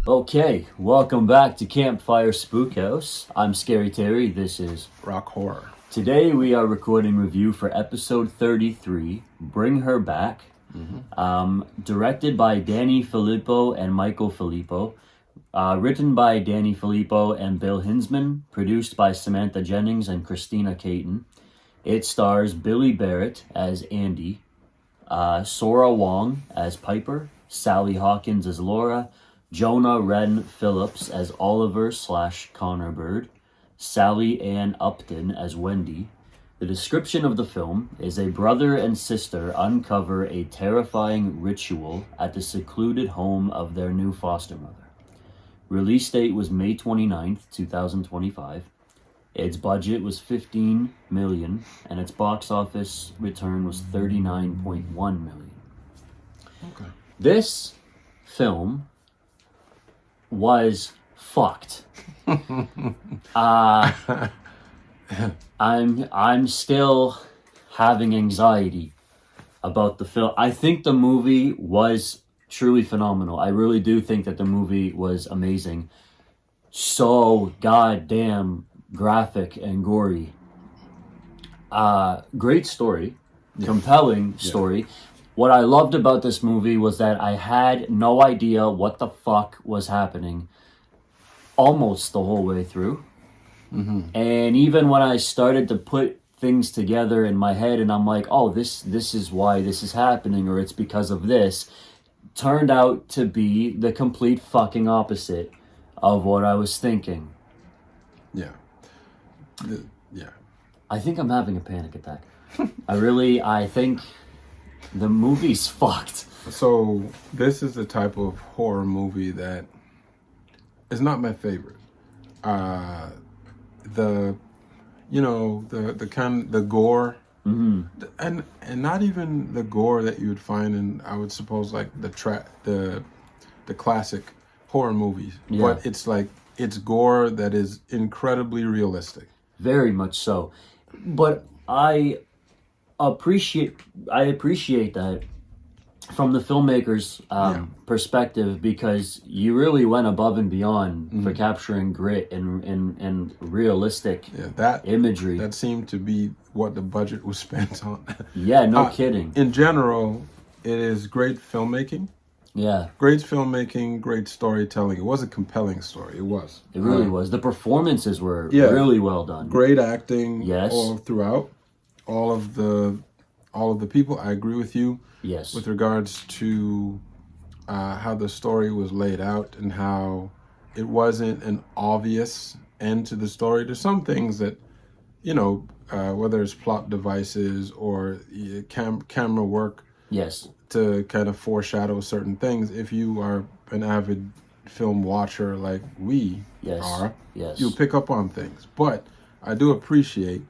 Okay, welcome back to Campfire Spookhouse. I'm Scary Terry. This is Rock horror. Today we are recording review for episode 33, Bring Her Back. Directed by Danny Filippo and Michael Filippo. Written by Danny Filippo and Bill Hinsman. Produced by Samantha Jennings and Christina Caton. It stars Billy Barrett as Andy, Sora Wong as Piper, Sally Hawkins as Laura, Jonah Wren Phillips as Oliver / Connor Bird, Sally Ann Upton as Wendy. The description of the film is a brother and sister uncover a terrifying ritual at the secluded home of their new foster mother. Release date was May 29th, 2025. Its budget was $15 million, and its box office return was $39.1 million. Okay. This film was fucked. I'm still having anxiety about the film. I think the movie was truly phenomenal. I really do think that the movie was amazing. So goddamn graphic and gory. Great story. Yeah. Compelling story. Yeah. What I loved about this movie was that I had no idea what the fuck was happening almost the whole way through. Mm-hmm. And even when I started to put things together in my head and I'm like, oh, this is why this is happening, or it's because of this, turned out to be the complete fucking opposite of what I was thinking. Yeah. Yeah. I think I'm having a panic attack. I think the movie's fucked. So this is the type of horror movie that is not my favorite. The gore, mm-hmm. and not even the gore that you would find in, I would suppose, like the classic horror movies. Yeah. But it's gore that is incredibly realistic. Very much so. But I appreciate that from the filmmakers' perspective, because you really went above and beyond for capturing grit and realistic imagery. That seemed to be what the budget was spent on. Yeah, no kidding. In general, it is great filmmaking. Yeah. Great filmmaking, great storytelling. It was a compelling story. It was. It really was. The performances were really well done. Great acting. Yes. All throughout. All of the people. I agree with you. Yes. With regards to how the story was laid out and how it wasn't an obvious end to the story. There's some things that, whether it's plot devices or camera work. Yes. To kind of foreshadow certain things. If you are an avid film watcher like we are, you'll pick up on things. But I do appreciate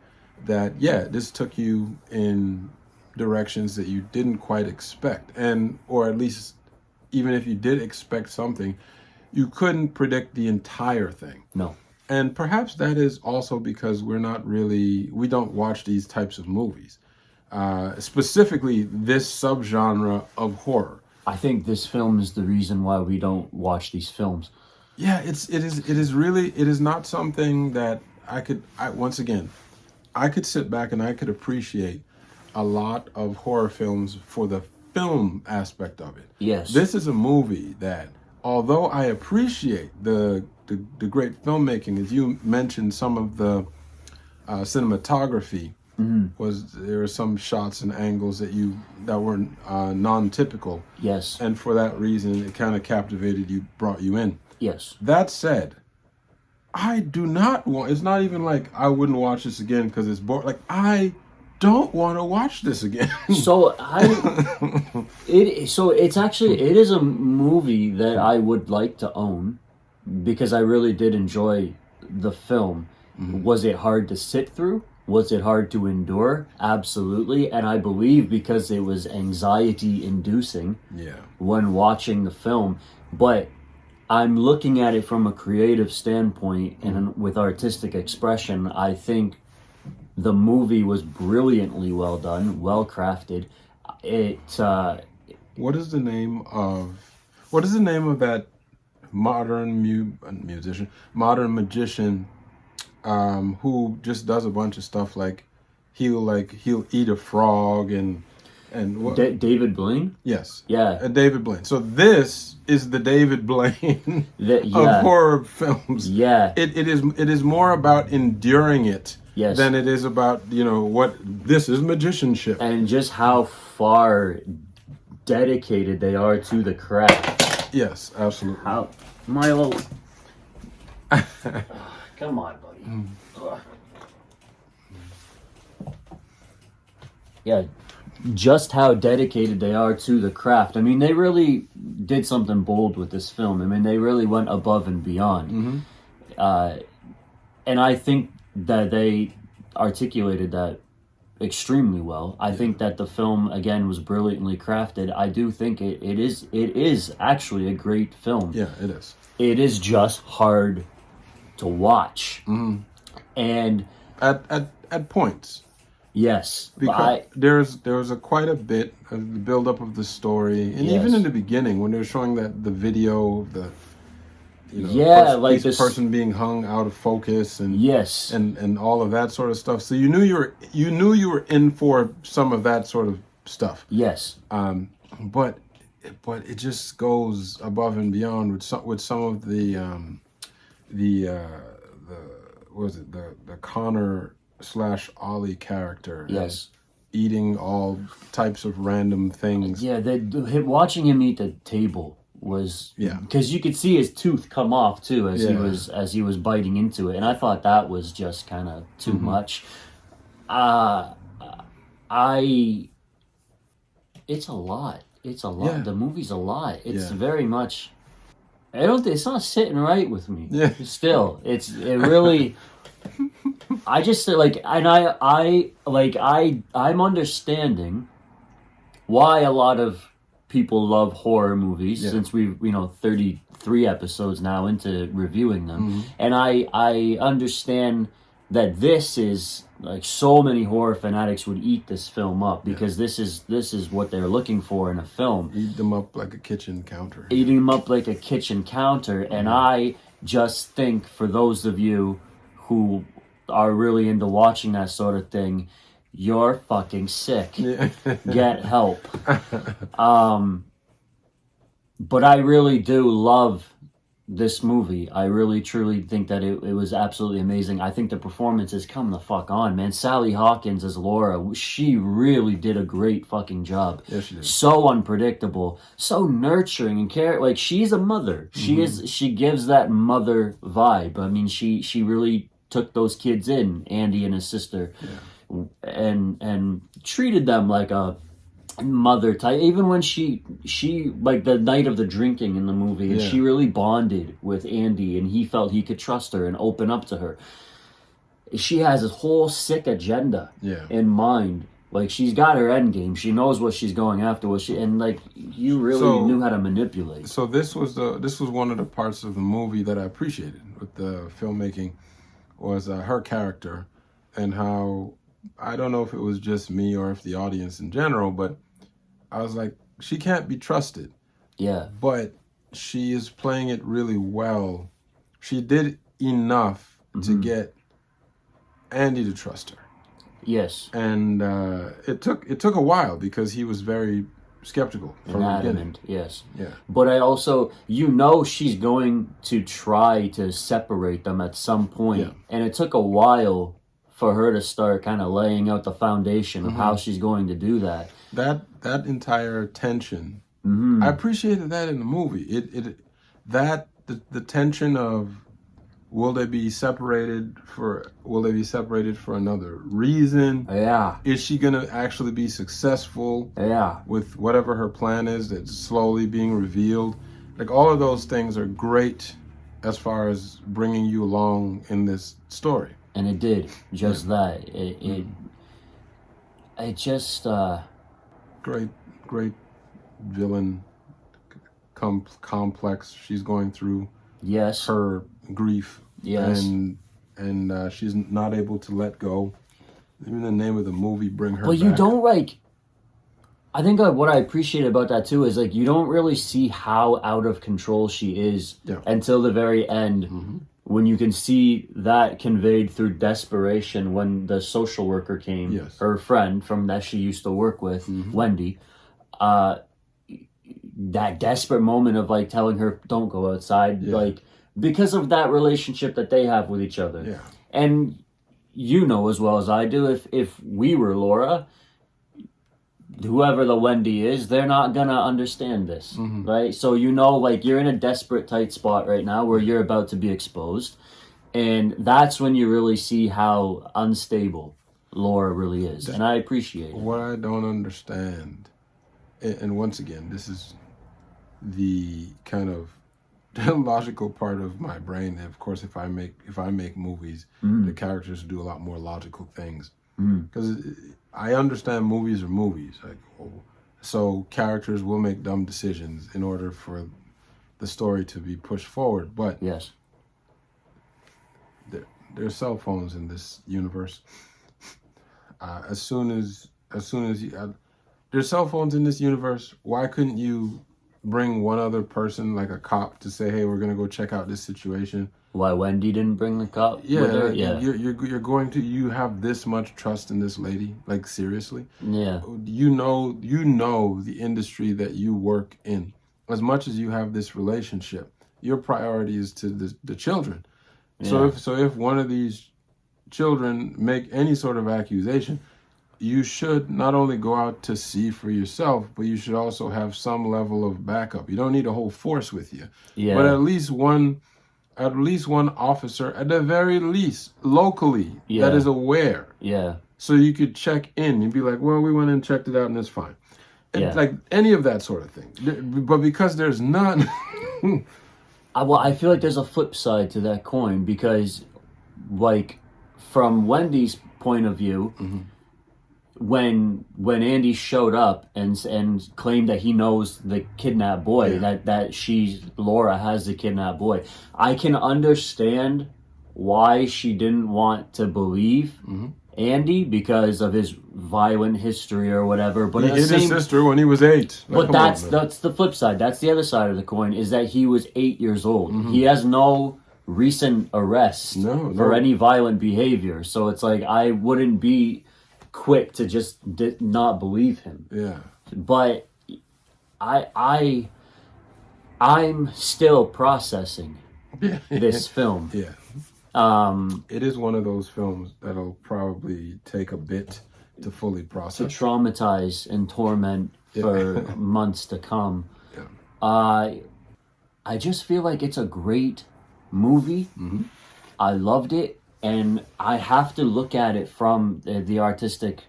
that, this took you in directions that you didn't quite expect. Or at least, even if you did expect something, you couldn't predict the entire thing. No. And perhaps that is also because we don't watch these types of movies. Specifically this subgenre of horror. I think this film is the reason why we don't watch these films. Yeah, it is not something that I could sit back and I could appreciate a lot of horror films for the film aspect of it. Yes. This is a there that, although I appreciate the great filmmaking, as you mentioned, some of the cinematography, there were some shots and angles that were non-typical. Yes. And for that reason, it kind of captivated you, brought you in. Yes. That said, I do not want, it's not even like I wouldn't watch this again because it's boring. Like, I don't want to watch this again. It is a movie that I would like to own because I really did enjoy the film. Mm-hmm. Was it hard to sit through? Was it hard to endure? Absolutely. And I believe because it was anxiety inducing when watching the film. But I'm looking at it from a creative standpoint and with artistic expression. I think the movie was brilliantly well done, well crafted. What is the name of that modern magician, who just does a bunch of stuff he'll eat a frog and what? David Blaine? Yes. Yeah. David Blaine. So this is the David Blaine of horror films. Yeah. It is more about enduring it yes. than it is about, what this is magicianship. And just how far dedicated they are to the craft. Yes, absolutely. Milo. Come on, buddy. Yeah, just how dedicated they are to the craft. I mean, they really did something bold with this film. I mean, they really went above and beyond. Mm-hmm. And I think that they articulated that extremely well. I think that the film, again, was brilliantly crafted. I do think it is actually a great film. Yeah, it is. It is just hard to watch. Mm-hmm. And at points. Yes, because there was quite a bit of the build-up of the story, and even in the beginning when they were showing the video of the this person being hung out of focus and and all of that sort of stuff. So you knew you were in for some of that sort of stuff. Yes, but it just goes above and beyond with some of the Connor / Ollie character. Yes. Eating all types of random things. Yeah, watching him eat the table was because you could see his tooth come off too as he was biting into it, and I thought that was just kind of too much. It's a lot. Yeah. The movie's a lot. It's very much. It's not sitting right with me. Yeah. Still, it really. I just I'm understanding why a lot of people love horror movies since we've 33 episodes now into reviewing them, and I understand that this is so many horror fanatics would eat this film up because this is what they're looking for in a film. Eat them up like a kitchen counter. Eating them up like a kitchen counter, and I just think for those of you who are really into watching that sort of thing, you're fucking sick. Yeah. Get help. But I really do love this movie. I really truly think that it was absolutely amazing. I think the performances come the fuck on, man. Sally Hawkins as Laura, she really did a great fucking job. Yes, she did. So unpredictable, so nurturing and care. She's a mother. She gives that mother vibe. I mean, she really took those kids in, Andy and his sister, and treated them like a mother type. Even when she the night of the drinking in the movie, and she really bonded with Andy, and he felt he could trust her and open up to her. She has this whole sick agenda in mind. She's got her end game. She knows what she's going after. You really knew how to manipulate. So this was one of the parts of the movie that I appreciated with the filmmaking. Was her character, and how, I don't know if it was just me or if the audience in general, but I was like, she can't be trusted. Yeah. But she is playing it really well. She did enough to get Andy to trust her. Yes. And it took a while because he was very skeptical from the beginning. Yes. Yeah. But I also, she's going to try to separate them at some point. Yeah. And it took a while for her to start kind of laying out the foundation of how she's going to do that. That entire tension, I appreciated that in the movie. The tension of will they be separated for another reason? Yeah. Is she going to actually be successful? Yeah. With whatever her plan is that's slowly being revealed. All of those things are great as far as bringing you along in this story. And it did just that. It just great villain complex she's going through. Yes. Her grief. Yes. And she's not able to let go. Even the name of the movie, Bring Her Back. But you don't I think what I appreciate about that too is like you don't really see how out of control she is until the very end, when you can see that conveyed through desperation when the social worker came, her friend from that she used to work with, Wendy, that desperate moment of like telling her don't go outside, like because of that relationship that they have with each other. Yeah. And you know as well as I do, if we were Laura, whoever the Wendy is, they're not gonna understand this, right? So you know, like you're in a desperate tight spot right now where you're about to be exposed, and that's when you really see how unstable Laura really is, and I appreciate it. What I don't understand, and once again, this is the kind of logical part of my brain. Of course, if I make movies, the characters do a lot more logical things because. I understand movies are movies, like, so characters will make dumb decisions in order for the story to be pushed forward. But yes, there are cell phones in this universe. As soon as there's cell phones in this universe, why couldn't you bring one other person, like a cop, to say, "Hey, we're gonna go check out this situation"? Why Wendy didn't bring the cop? Yeah, you're going to. You have this much trust in this lady, like seriously. Yeah. You know the industry that you work in. As much as you have this relationship, your priority is to the children. Yeah. So if one of these children make any sort of accusation, you should not only go out to see for yourself, but you should also have some level of backup. You don't need a whole force with you, but at least one officer, at the very least, locally, that is aware. Yeah. So you could check in and be like, well, we went and checked it out and it's fine. And like any of that sort of thing. But because there's none. I feel like there's a flip side to that coin because, like, from Wendy's point of view, when Andy showed up and claimed that he knows the kidnapped boy, that Laura has the kidnapped boy, I can understand why she didn't want to believe Andy because of his violent history or whatever. But he hit his sister when he was 8. But that's the flip side. That's the other side of the coin, is that he was 8 years old. He has no recent arrests for any violent behavior. So it's like I wouldn't be quick to just not believe him. Yeah. But I'm still processing this film. Yeah. It is one of those films that'll probably take a bit to fully process. To traumatize and torment for months to come. Yeah. I just feel like it's a great movie. I loved it. And I have to look at it from the artistic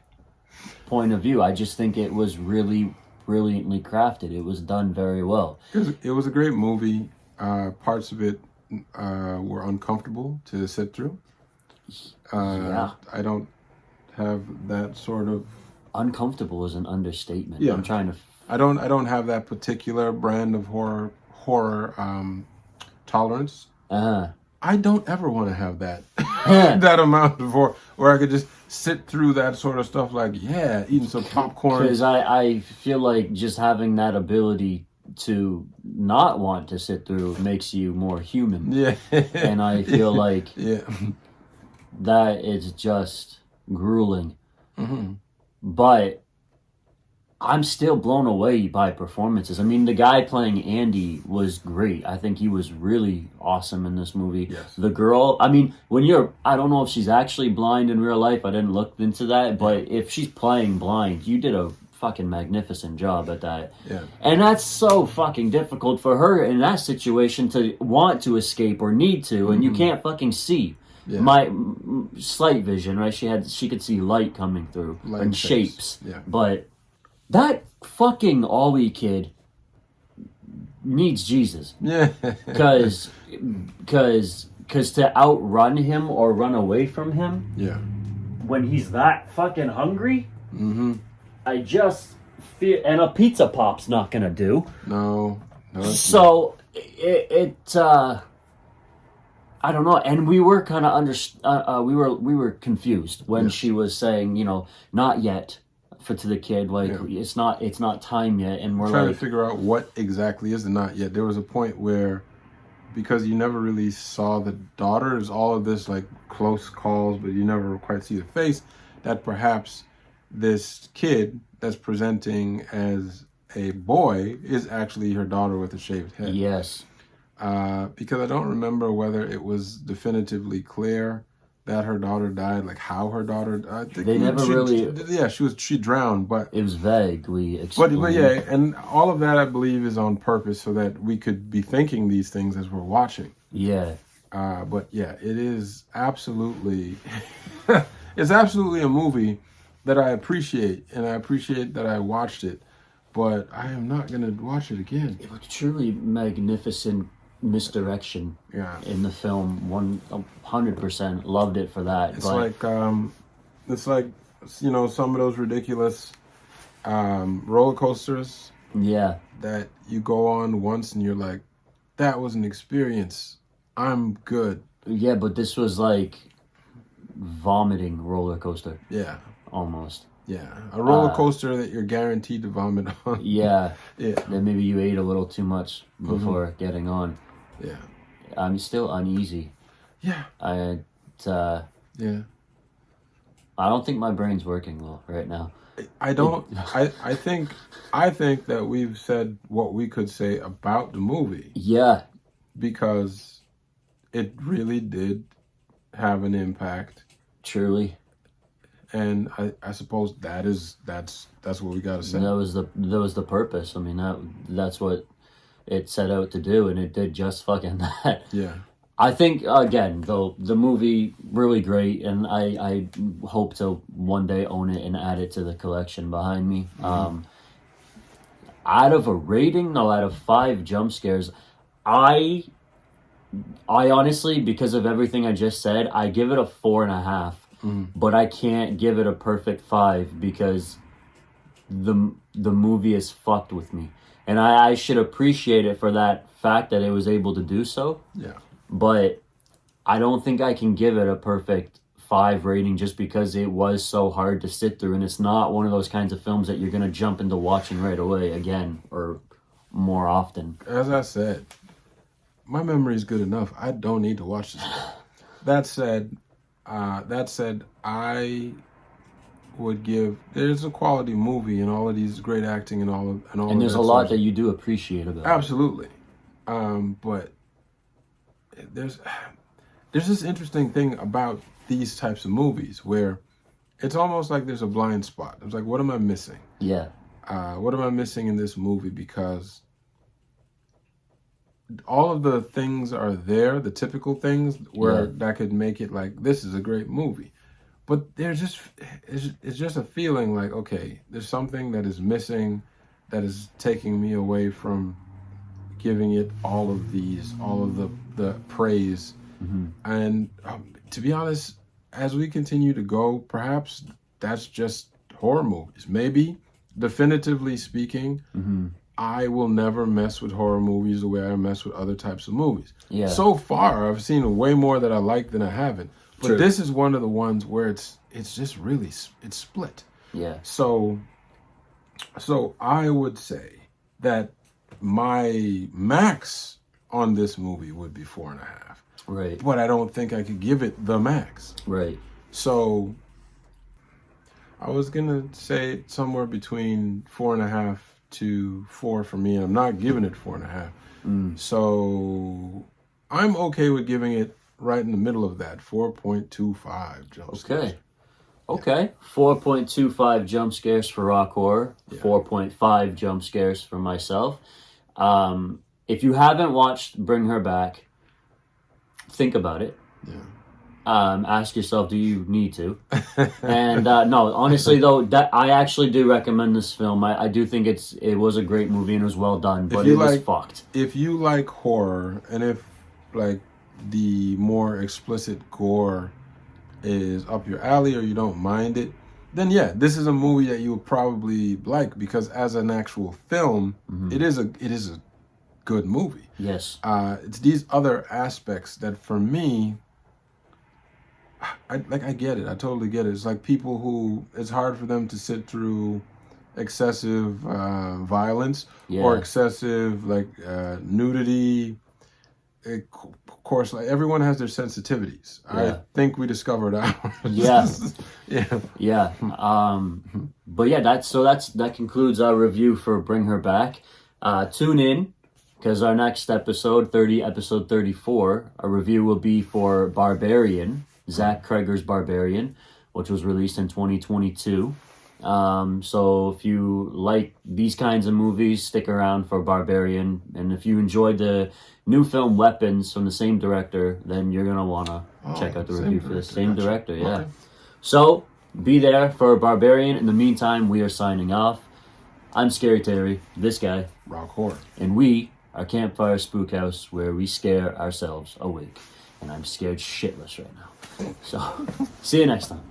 point of view. I just think it was really brilliantly crafted. It was done very well. It was a great movie. Parts of it were uncomfortable to sit through. I don't have that sort of... Uncomfortable is an understatement. Yeah. I'm trying to... I don't have that particular brand of horror tolerance. I don't ever want to have that that amount of horror where I could just sit through that sort of stuff, like eating some popcorn. Because I feel like just having that ability to not want to sit through makes you more human. Yeah. And I feel like that is just grueling. But I'm still blown away by performances. I mean, the guy playing Andy was great. I think he was really awesome in this movie. Yes. The girl, I mean, I don't know if she's actually blind in real life. I didn't look into that. But if she's playing blind, you did a fucking magnificent job at that. Yeah. And that's so fucking difficult for her in that situation to want to escape or need to, and you can't fucking see. Yeah. My slight vision, right? She could see light coming through and shapes. Yeah. But that fucking Ollie kid needs Jesus. Yeah. Because to outrun him or run away from him, when he's that fucking hungry, I just feel, and a pizza pop's not gonna do. No. So it I don't know, and we were kind of we were confused when she was saying, not yet. to the kid, like it's not time yet, and we're trying to figure out what exactly is the not yet. There was a point where, because you never really saw the daughter, there's all of this like close calls, but you never quite see the face, that perhaps this kid that's presenting as a boy is actually her daughter with a shaved head. Yes. Because I don't remember whether it was definitively clear that her daughter died, like how her daughter died. They never really... Yeah, she drowned, but... It was vaguely explained. But yeah, and all of that, I believe, is on purpose so that we could be thinking these things as we're watching. Yeah. But yeah, it is absolutely... it's absolutely a movie that I appreciate, and I appreciate that I watched it, but I am not going to watch it again. It was truly magnificent misdirection in the film. 100% loved it for that. It's like you know, some of those ridiculous roller coasters that you go on once and you're like, that was an experience, I'm good. Yeah, but this was like vomiting roller coaster. Yeah, almost. Yeah, a roller coaster that you're guaranteed to vomit on. Yeah. Then maybe you ate a little too much before getting on. Yeah. I'm still uneasy. Yeah. I don't think my brain's working well right now. I don't. I think that we've said what we could say about the movie. Yeah. Because it really did have an impact. Truly. And I suppose that's what we got to say. That was the purpose. I mean, that's what it set out to do, and it did just fucking that. Yeah. I think, again, though, the movie, really great, and I hope to one day own it and add it to the collection behind me. Out of a rating, out of 5 jump scares, I honestly, because of everything I just said, I give it a 4.5. But I can't give it a perfect 5 because the movie is fucked with me. And I should appreciate it for that fact that it was able to do so. Yeah. But I don't think I can give it a perfect 5 rating just because it was so hard to sit through. And it's not one of those kinds of films that you're going to jump into watching right away again or more often. As I said, my memory is good enough. I don't need to watch this again. That said, I would give. There's a quality movie and all of these great acting and all. And there's a lot that you do appreciate about it. Absolutely, but there's this interesting thing about these types of movies where it's almost like there's a blind spot. It's like, what am I missing? Yeah. What am I missing in this movie? Because all of the things are there, the typical things where that could make it like, this is a great movie. But it's just a feeling like, okay, there's something that is missing that is taking me away from giving it all of the praise. And to be honest, as we continue to go, perhaps that's just horror movies. Maybe, definitively speaking, I will never mess with horror movies the way I mess with other types of movies. Yeah. So far, I've seen way more that I like than I haven't. But this is one of the ones where it's just really, it's split. Yeah. So I would say that my max on this movie would be 4.5. Right. But I don't think I could give it the max. Right. So I was going to say somewhere between 4.5 to 4 for me, and I'm not giving it 4.5. So I'm okay with giving it right in the middle of that, 4.25 jump scares. Okay. 4.25 jump scares for Rock Horror, 4.5 jump scares for myself. If you haven't watched Bring Her Back, think about it. Yeah. Ask yourself, do you need to? And no, honestly though, that I actually do recommend this film. I do think it was a great movie and it was well done, but it was fucked. If you like horror and if like the more explicit gore is up your alley or you don't mind it, then yeah, this is a movie that you will probably like, because as an actual film, it is a good movie. Yes. It's these other aspects that for me, I get it. I totally get it. It's like people who it's hard for them to sit through excessive violence or excessive nudity. Of course, like everyone has their sensitivities. I think we discovered ours. But yeah, that concludes our review for Bring Her Back. Tune in, because our next episode 34, our review will be for Barbarian, Zach Kreger's Barbarian, which was released in 2022. So if you like these kinds of movies, stick around for Barbarian. And if you enjoyed the new film Weapons from the same director, then you're going to want to check out the review for the same director. Yeah. Okay. So be there for Barbarian. In the meantime, we are signing off. I'm Scary Terry, this guy, Rock Horror. And we are Campfire Spookhouse, where we scare ourselves awake. And I'm scared shitless right now. So see you next time.